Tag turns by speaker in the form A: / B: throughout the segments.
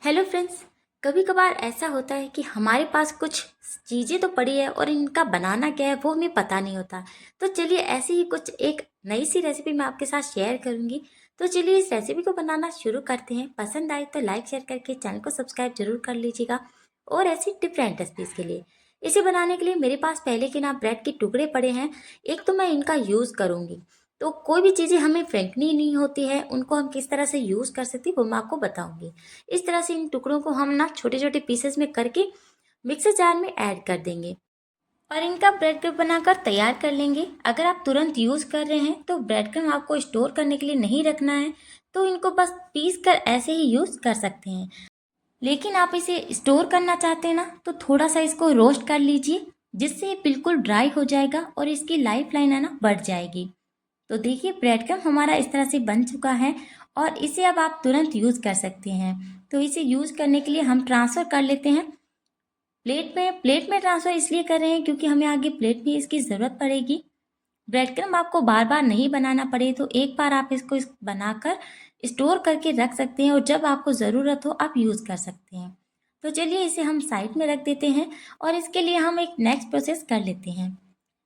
A: Hello friends. कभी कभार ऐसा होता है कि हमारे पास कुछ चीज़ें तो पड़ी है और इनका बनाना क्या है वो हमें पता नहीं होता। तो चलिए ऐसी ही कुछ एक नई सी रेसिपी मैं आपके साथ शेयर करूंगी। तो चलिए इस रेसिपी को बनाना शुरू करते हैं। पसंद आए तो लाइक शेयर करके चैनल को सब्सक्राइब जरूर कर लीजिएगा और ऐसी डिफरेंट रेसिपीज़ के लिए। इसे बनाने के लिए मेरे पास पहले के ना ब्रेड के टुकड़े पड़े हैं। एक तो मैं इनका यूज़ करूँगी। तो कोई भी चीज़ें हमें फेंकनी नहीं होती है, उनको हम किस तरह से यूज़ कर सकते हैं वो मैं आपको बताऊंगी। इस तरह से इन टुकड़ों को हम ना छोटे छोटे पीसेस में करके मिक्सर जार में ऐड कर देंगे और इनका ब्रेड क्रम्ब बनाकर तैयार कर लेंगे। अगर आप तुरंत यूज़ कर रहे हैं तो ब्रेड क्रम्ब आपको स्टोर करने के लिए नहीं रखना है, तो इनको बस पीस कर ऐसे ही यूज़ कर सकते हैं। लेकिन आप इसे स्टोर करना चाहते हैं ना, तो थोड़ा सा इसको रोस्ट कर लीजिए, जिससे ये बिल्कुल ड्राई हो जाएगा और इसकी लाइफ लाइन है ना बढ़ जाएगी। तो देखिए ब्रेड क्रम्ब हमारा इस तरह से बन चुका है और इसे अब आप तुरंत यूज़ कर सकते हैं। तो इसे यूज़ करने के लिए हम ट्रांसफ़र कर लेते हैं प्लेट में ट्रांसफ़र इसलिए कर रहे हैं क्योंकि हमें आगे प्लेट में इसकी ज़रूरत पड़ेगी। ब्रेड क्रम्ब आपको बार बार नहीं बनाना पड़े, तो एक बार आप इसको बनाकर स्टोर करके रख सकते हैं और जब आपको ज़रूरत हो आप यूज़ कर सकते हैं। तो चलिए इसे हम साइड में रख देते हैं और इसके लिए हम एक नेक्स्ट प्रोसेस कर लेते हैं।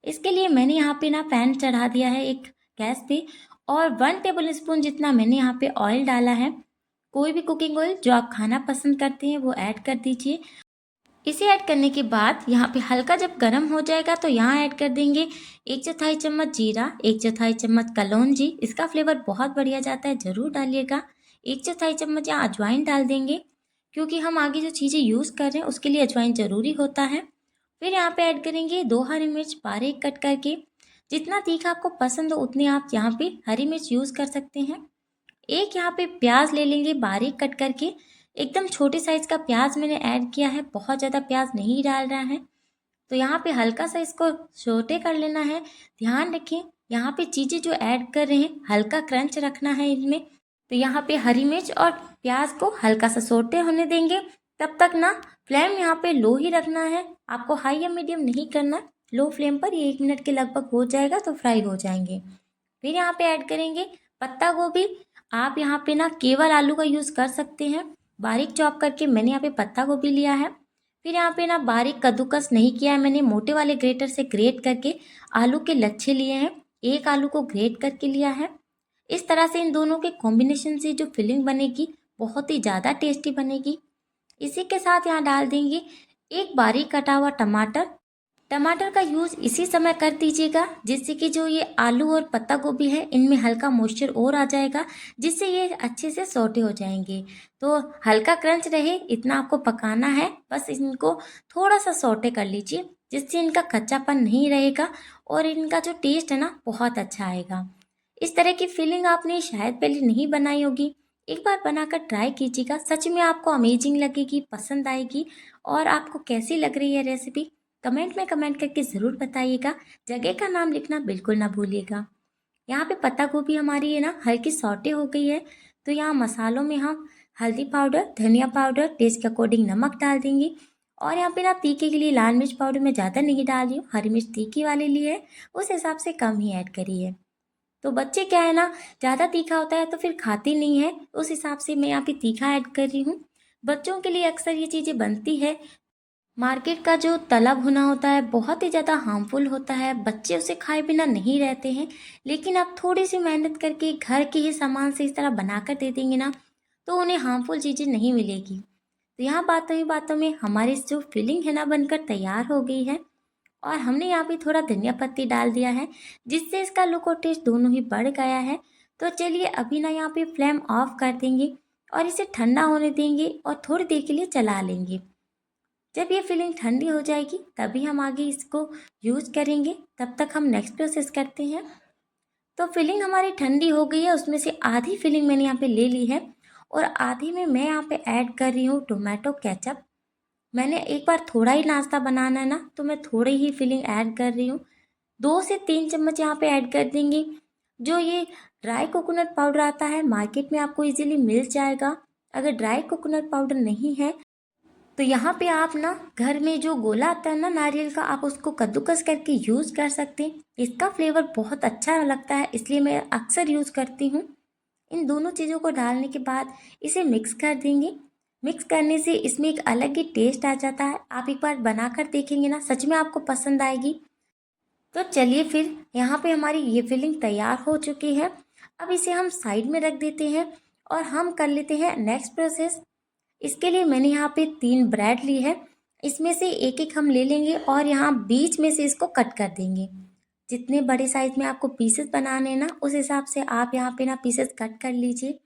A: इसके लिए मैंने यहाँ पे ना पैन चढ़ा दिया है एक गैस पे और 1 टेबल स्पून जितना मैंने यहाँ पे ऑयल डाला है। कोई भी कुकिंग ऑयल जो आप खाना पसंद करते हैं वो ऐड कर दीजिए। इसे ऐड करने के बाद यहाँ पे हल्का जब गर्म हो जाएगा तो यहाँ ऐड कर देंगे 1/4 चम्मच जीरा, 1/4 चम्मच कलौंजी। इसका फ्लेवर बहुत बढ़िया जाता है, ज़रूर डालिएगा। 1/4 चम्मच यहाँ अजवाइन डाल देंगे, क्योंकि हम आगे जो चीज़ें यूज़ कर रहे हैं उसके लिए अजवाइन ज़रूरी होता है। फिर यहाँ पे ऐड करेंगे 2 हरी मिर्च बारीक कट करके। जितना तीखा आपको पसंद हो उतनी आप यहाँ पे हरी मिर्च यूज़ कर सकते हैं। एक यहाँ पे प्याज ले लेंगे बारीक कट करके। एकदम छोटे साइज का प्याज मैंने ऐड किया है, बहुत ज़्यादा प्याज नहीं डाल रहा है। तो यहाँ पे हल्का सा इसको सोटे कर लेना है। ध्यान रखें यहाँ पे चीज़ें जो ऐड कर रहे हैं हल्का क्रंच रखना है इनमें। तो यहाँ पे हरी मिर्च और प्याज को हल्का सा सोटे होने देंगे। तब तक ना फ्लेम यहाँ पे लो ही रखना है, आपको हाई या मीडियम नहीं करना। लो फ्लेम पर ये 1 मिनट के लगभग हो जाएगा तो फ्राई हो जाएंगे। फिर यहाँ पे ऐड करेंगे पत्ता गोभी। आप यहाँ पे ना केवल आलू का यूज़ कर सकते हैं। बारीक चॉप करके मैंने यहाँ पे पत्ता गोभी लिया है। फिर यहाँ पे ना बारीक कद्दूकस नहीं किया है मैंने, मोटे वाले ग्रेटर से ग्रेट करके आलू के लच्छे लिए हैं। एक आलू को ग्रेट करके लिया है। इस तरह से इन दोनों के कॉम्बिनेशन से जो फिलिंग बनेगी बहुत ही ज़्यादा टेस्टी बनेगी। इसी के साथ यहाँ डाल देंगे एक बारीक कटा हुआ टमाटर। टमाटर का यूज़ इसी समय कर दीजिएगा, जिससे कि जो ये आलू और पत्ता गोभी है इनमें हल्का मॉइस्चर और आ जाएगा, जिससे ये अच्छे से सौटे हो जाएंगे। तो हल्का क्रंच रहे इतना आपको पकाना है, बस इनको थोड़ा सा सौटे कर लीजिए, जिससे इनका कच्चापन नहीं रहेगा और इनका जो टेस्ट है ना बहुत अच्छा आएगा। इस तरह की फीलिंग आपने शायद पहले नहीं बनाई होगी, एक बार बनाकर ट्राई कीजिएगा। सच में आपको अमेजिंग लगेगी, पसंद आएगी। और आपको कैसी लग रही है रेसिपी कमेंट में कमेंट करके ज़रूर बताइएगा। जगह का नाम लिखना बिल्कुल ना भूलिएगा। यहाँ पे पत्ता गोभी हमारी है ना हल्की सौटे हो गई है। तो यहाँ मसालों में हम हल्दी पाउडर, धनिया पाउडर, टेस्ट के अकॉर्डिंग नमक डाल देंगे। और यहाँ पे ना तीखे के लिए लाल मिर्च पाउडर मैं ज़्यादा नहीं डाल रही हूँ, हरी मिर्च तीखी वाली ली है, उस हिसाब से कम ही ऐड करी है। तो बच्चे क्या है ना, ज़्यादा तीखा होता है तो फिर खाते नहीं है, उस हिसाब से मैं यहाँ पे तीखा ऐड कर रही हूँ। बच्चों के लिए अक्सर ये चीज़ें बनती है। मार्केट का जो तला भुना होता है बहुत ही ज़्यादा हार्मफुल होता है, बच्चे उसे खाए बिना नहीं रहते हैं। लेकिन आप थोड़ी सी मेहनत करके घर के ही सामान से इस तरह बना कर दे देंगे ना, तो उन्हें हार्मफुल चीज़ें नहीं मिलेगी। तो यहाँ बातों ही बातों में हमारी जो फिलिंग है ना बनकर तैयार हो गई है। और हमने यहाँ पे थोड़ा धनिया पत्ती डाल दिया है, जिससे इसका लुक और टेस्ट दोनों ही बढ़ गया है। तो चलिए अभी ना यहाँ पे फ्लेम ऑफ कर देंगे और इसे ठंडा होने देंगे और थोड़ी देर के लिए चला लेंगे। जब ये फिलिंग ठंडी हो जाएगी तभी हम आगे इसको यूज करेंगे। तब तक हम नेक्स्ट प्रोसेस करते हैं। तो फिलिंग हमारी ठंडी हो गई है, उसमें से आधी फिलिंग मैंने यहाँ पे ले ली है और आधी में मैं यहाँ पे ऐड कर रही हूँ टोमेटो केचप। मैंने एक बार थोड़ा ही नाश्ता बनाना है ना, तो मैं थोड़ी ही फिलिंग ऐड कर रही हूँ। 2 से 3 चम्मच यहाँ पे ऐड कर देंगे। जो ये ड्राई कोकोनट पाउडर आता है मार्केट में आपको इजीली मिल जाएगा। अगर ड्राई कोकोनट पाउडर नहीं है तो यहाँ पे आप ना घर में जो गोला आता है ना नारियल का, आप उसको कद्दूकस करके यूज़ कर सकते हैं। इसका फ्लेवर बहुत अच्छा लगता है, इसलिए मैं अक्सर यूज़ करती हूँ। इन दोनों चीज़ों को डालने के बाद इसे मिक्स कर देंगे। मिक्स करने से इसमें एक अलग ही टेस्ट आ जाता है। आप एक बार बनाकर देखेंगे ना, सच में आपको पसंद आएगी। तो चलिए फिर यहाँ पे हमारी ये फिलिंग तैयार हो चुकी है। अब इसे हम साइड में रख देते हैं और हम कर लेते हैं नेक्स्ट प्रोसेस। इसके लिए मैंने यहाँ पे 3 ब्रेड ली है। इसमें से एक एक हम ले लेंगे और यहाँ बीच में से इसको कट कर देंगे। जितने बड़े साइज में आपको पीसेस बनाने हैं ना, उस हिसाब से आप यहाँ पे ना पीसेस कट कर लीजिए।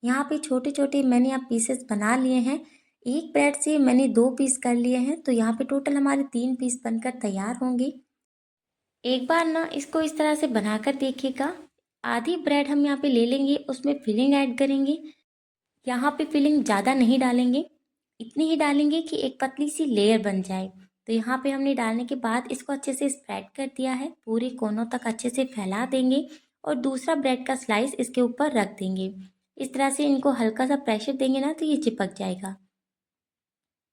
A: यहाँ पे छोटे छोटे मैंने यहाँ पीसेस बना लिए हैं। एक ब्रेड से मैंने 2 पीस कर लिए हैं, तो यहाँ पे टोटल हमारे 3 पीस बनकर तैयार होंगे। एक बार ना इसको इस तरह से बनाकर देखिएगा। आधी ब्रेड हम यहाँ पे ले लेंगे, उसमें फिलिंग ऐड करेंगे। यहाँ पे फिलिंग ज़्यादा नहीं डालेंगे, इतनी ही डालेंगे कि एक पतली सी लेयर बन जाए। तो यहाँ पे हमने डालने के बाद इसको अच्छे से स्प्रेड कर दिया है, पूरे कोनों तक अच्छे से फैला देंगे और दूसरा ब्रेड का स्लाइस इसके ऊपर रख देंगे। इस तरह से इनको हल्का सा प्रेशर देंगे ना, तो ये चिपक जाएगा।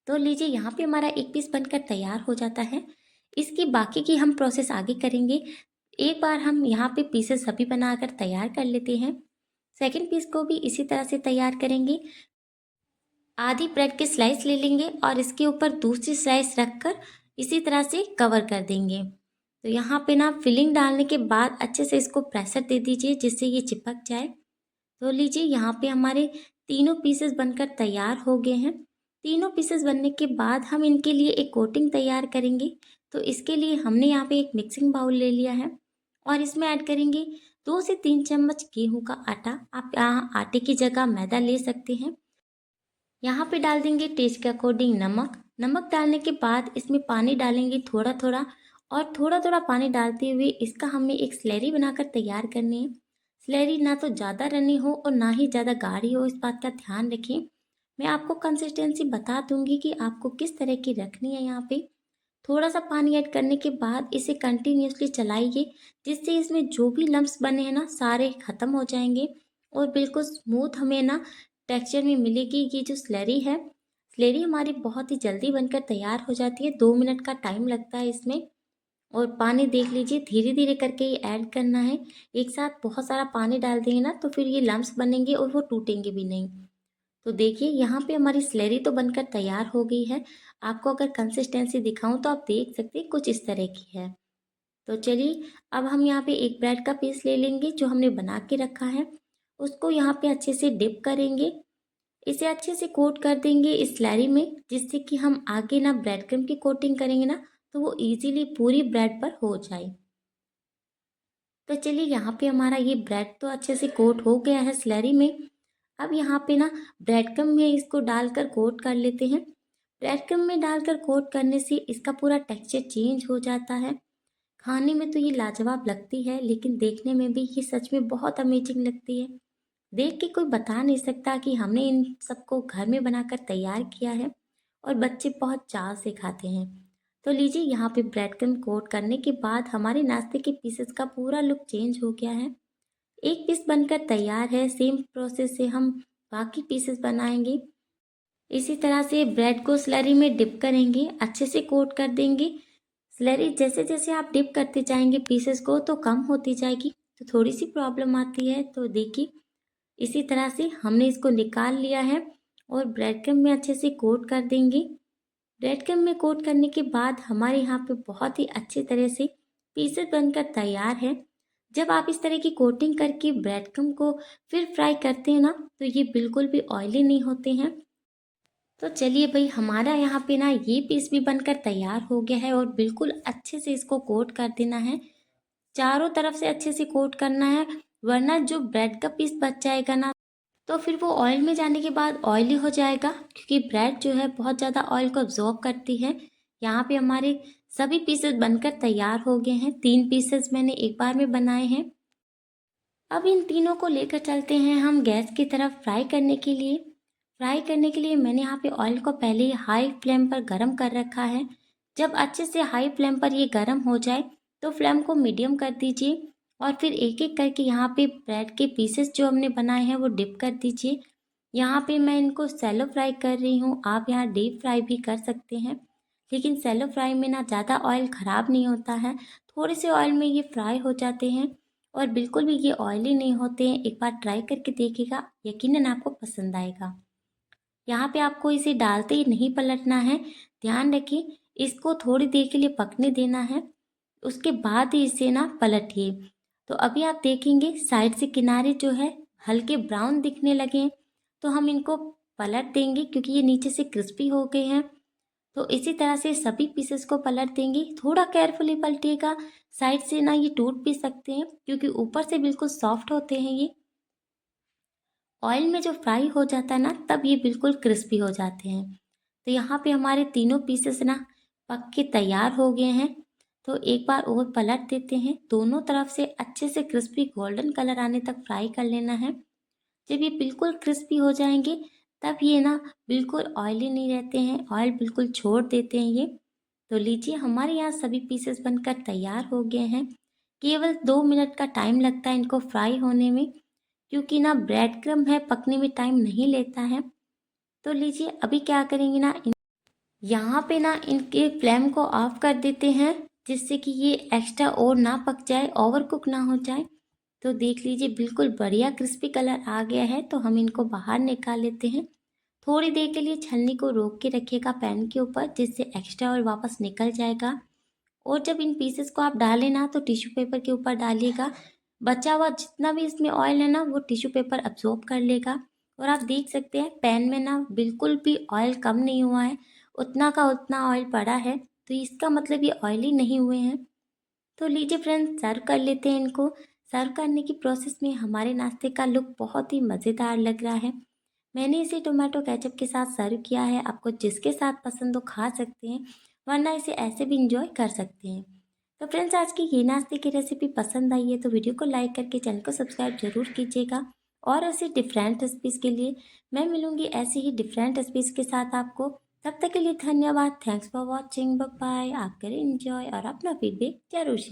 A: तो लीजिए, यहाँ पे हमारा एक पीस बनकर तैयार हो जाता है। इसकी बाकी की हम प्रोसेस आगे करेंगे। एक बार हम यहाँ पे पीसेस सभी बनाकर तैयार कर लेते हैं। सेकंड पीस को भी इसी तरह से तैयार करेंगे। आधी ब्रेड के स्लाइस ले लेंगे और इसके ऊपर दूसरी स्लाइस रखकर इसी तरह से कवर कर देंगे। तो यहाँ पे ना फिलिंग डालने के बाद अच्छे से इसको प्रेशर दे दीजिए, जिससे ये चिपक जाए। तो लीजिए, यहाँ पे हमारे तीनों पीसेस बनकर तैयार हो गए हैं। तीनों पीसेस बनने के बाद हम इनके लिए एक कोटिंग तैयार करेंगे। तो इसके लिए हमने यहाँ पे एक मिक्सिंग बाउल ले लिया है और इसमें ऐड करेंगे 2 से 3 चम्मच गेहूं का आटा। आप यहाँ आटे की जगह मैदा ले सकते हैं। यहाँ पे डाल देंगे टेस्ट के अकॉर्डिंग नमक। नमक डालने के बाद इसमें पानी डालेंगे थोड़ा थोड़ा, और थोड़ा थोड़ा पानी डालते हुए इसका हमें एक स्लरी बनाकर तैयार करनी है। स्लरी ना तो ज़्यादा रनी हो और ना ही ज़्यादा गाढ़ी हो, इस बात का ध्यान रखें। मैं आपको कंसिस्टेंसी बता दूंगी कि आपको किस तरह की रखनी है। यहाँ पे थोड़ा सा पानी ऐड करने के बाद इसे कंटिन्यूसली चलाइए, जिससे इसमें जो भी लम्स बने हैं ना, सारे ख़त्म हो जाएंगे और बिल्कुल स्मूथ हमें ना टेक्सचर में मिलेगी। ये जो स्लरी है, स्लरी हमारी बहुत ही जल्दी बनकर तैयार हो जाती है। 2 मिनट का टाइम लगता है इसमें। और पानी देख लीजिए, धीरे धीरे करके ये ऐड करना है। एक साथ बहुत सारा पानी डाल देंगे ना, तो फिर ये लम्स बनेंगे और वो टूटेंगे भी नहीं। तो देखिए, यहाँ पे हमारी स्लरी तो बनकर तैयार हो गई है। आपको अगर कंसिस्टेंसी दिखाऊं तो आप देख सकते हैं कुछ इस तरह की है। तो चलिए, अब हम यहाँ पे एक ब्रेड का पीस ले लेंगे जो हमने बना के रखा है। उसको यहाँ पे अच्छे से डिप करेंगे, इसे अच्छे से कोट कर देंगे इस स्लैरी में, जिससे कि हम आगे ना ब्रेड क्रम्ब की कोटिंग करेंगे ना, तो वो इजीली पूरी ब्रेड पर हो जाए। तो चलिए, यहाँ पे हमारा ये ब्रेड तो अच्छे से कोट हो गया है स्लैरी में। अब यहाँ पे ना ब्रेड क्रम्ब में इसको डालकर कोट कर लेते हैं। ब्रेड क्रम्ब में डालकर कोट करने से इसका पूरा टेक्सचर चेंज हो जाता है। खाने में तो ये लाजवाब लगती है, लेकिन देखने में भी ये सच में बहुत अमेजिंग लगती है। देख के कोई बता नहीं सकता कि हमने इन सबको घर में बनाकर तैयार किया है, और बच्चे बहुत चाव से खाते हैं। तो लीजिए, यहाँ पे ब्रेड क्रम्ब कोट करने के बाद हमारे नाश्ते के पीसेस का पूरा लुक चेंज हो गया है। एक पीस बनकर तैयार है। सेम प्रोसेस से हम बाकी पीसेस बनाएंगे। इसी तरह से ब्रेड को स्लरी में डिप करेंगे, अच्छे से कोट कर देंगे। स्लरी जैसे जैसे आप डिप करते जाएंगे पीसेस को, तो कम होती जाएगी, तो थोड़ी सी प्रॉब्लम आती है। तो देखिए, इसी तरह से हमने इसको निकाल लिया है और ब्रेड क्रम्ब में अच्छे से कोट कर देंगे। ब्रेड क्रम्ब में कोट करने के बाद हमारे यहाँ पे बहुत ही अच्छी तरह से पीसेस बनकर तैयार है। जब आप इस तरह की कोटिंग करके ब्रेड क्रम्ब को फिर फ्राई करते हैं ना, तो ये बिल्कुल भी ऑयली नहीं होते हैं। तो चलिए भाई, हमारा यहाँ पे ना ये पीस भी बनकर तैयार हो गया है और बिल्कुल अच्छे से इसको कोट कर देना है। चारों तरफ से अच्छे से कोट करना है, वरना जो ब्रेड का पीस बच जाएगा ना, तो फिर वो ऑयल में जाने के बाद ऑयली हो जाएगा, क्योंकि ब्रेड जो है बहुत ज़्यादा ऑयल को अब्जॉर्ब करती है। यहाँ पे हमारे सभी पीसेस बनकर तैयार हो गए हैं। 3 पीसेस मैंने एक बार में बनाए हैं। अब इन तीनों को लेकर चलते हैं हम गैस की तरफ फ्राई करने के लिए। फ्राई करने के लिए मैंने यहाँ पे ऑयल को पहले ही हाई फ्लेम पर गर्म कर रखा है। जब अच्छे से हाई फ्लेम पर ये गर्म हो जाए, तो फ्लेम को मीडियम कर दीजिए और फिर एक एक करके यहाँ पे ब्रेड के पीसेस जो हमने बनाए हैं वो डिप कर दीजिए। यहाँ पे मैं इनको सैलो फ्राई कर रही हूँ, आप यहाँ डीप फ्राई भी कर सकते हैं, लेकिन सैलो फ्राई में ना ज़्यादा ऑयल ख़राब नहीं होता है। थोड़े से ऑयल में ये फ्राई हो जाते हैं और बिल्कुल भी ये ऑयली नहीं होते हैं। एक बार ट्राई करके देखिएगा, यकीनन आपको पसंद आएगा। यहाँ पे आपको इसे डालते ही नहीं पलटना है, ध्यान रखिए इसको थोड़ी देर के लिए पकने देना है, उसके बाद ही इसे ना पलटिए। तो अभी आप देखेंगे साइड से किनारे जो है हल्के ब्राउन दिखने लगे हैं, तो हम इनको पलट देंगे क्योंकि ये नीचे से क्रिस्पी हो गए हैं। तो इसी तरह से सभी पीसेस को पलट देंगे, थोड़ा केयरफुली पलटिएगा, साइड से ना ये टूट भी सकते हैं क्योंकि ऊपर से बिल्कुल सॉफ्ट होते हैं ये। ऑयल में जो फ्राई हो जाता है ना तब ये बिल्कुल क्रिस्पी हो जाते हैं। तो यहाँ पे हमारे तीनों पीसेस ना पक के तैयार हो गए हैं। तो एक बार और पलट देते हैं, दोनों तरफ से अच्छे से क्रिस्पी गोल्डन कलर आने तक फ्राई कर लेना है। जब ये बिल्कुल क्रिस्पी हो जाएंगे तब ये ना बिल्कुल ऑयली नहीं रहते हैं, ऑयल बिल्कुल छोड़ देते हैं ये। तो लीजिए हमारे यहाँ सभी पीसेस बनकर तैयार हो गए हैं। केवल 2 मिनट का टाइम लगता है इनको फ्राई होने में, क्योंकि ना ब्रेड क्रम है, पकने में टाइम नहीं लेता है। तो लीजिए अभी क्या करेंगे ना, यहाँ पे ना इनके फ्लेम को ऑफ कर देते हैं, जिससे कि ये एक्स्ट्रा और ना पक जाए, ओवर कुक ना हो जाए। तो देख लीजिए बिल्कुल बढ़िया क्रिस्पी कलर आ गया है। तो हम इनको बाहर निकाल लेते हैं। थोड़ी देर के लिए छलनी को रोक के रखिएगा पैन के ऊपर, जिससे एक्स्ट्रा ऑयल वापस निकल जाएगा। और जब इन पीसेस को आप डालें ना तो टिश्यू पेपर के ऊपर डालिएगा, बचा हुआ जितना भी इसमें ऑयल है ना वो टिश्यू पेपर अब्जॉर्ब कर लेगा। और आप देख सकते हैं पैन में ना बिल्कुल भी ऑयल कम नहीं हुआ है, उतना का उतना ऑयल पड़ा है, तो इसका मतलब ये ऑयली नहीं हुए हैं। तो लीजिए फ्रेंड्स सर्व कर लेते हैं इनको। सर्व करने की प्रोसेस में हमारे नाश्ते का लुक बहुत ही मज़ेदार लग रहा है। मैंने इसे टोमेटो केचप के साथ सर्व किया है, आपको जिसके साथ पसंद हो खा सकते हैं, वरना इसे ऐसे भी इंजॉय कर सकते हैं। तो फ्रेंड्स आज की ये नाश्ते की रेसिपी पसंद आई है तो वीडियो को लाइक करके चैनल को सब्सक्राइब जरूर कीजिएगा। और ऐसे डिफरेंट रेसिपीज़ के लिए मैं मिलूंगी ऐसे ही डिफरेंट रेसिपीज़ के साथ आपको। तब तक के लिए धन्यवाद। Thanks for watching. Bye bye. आप करें इंजॉय और अपना फीडबैक जरूर शेयर।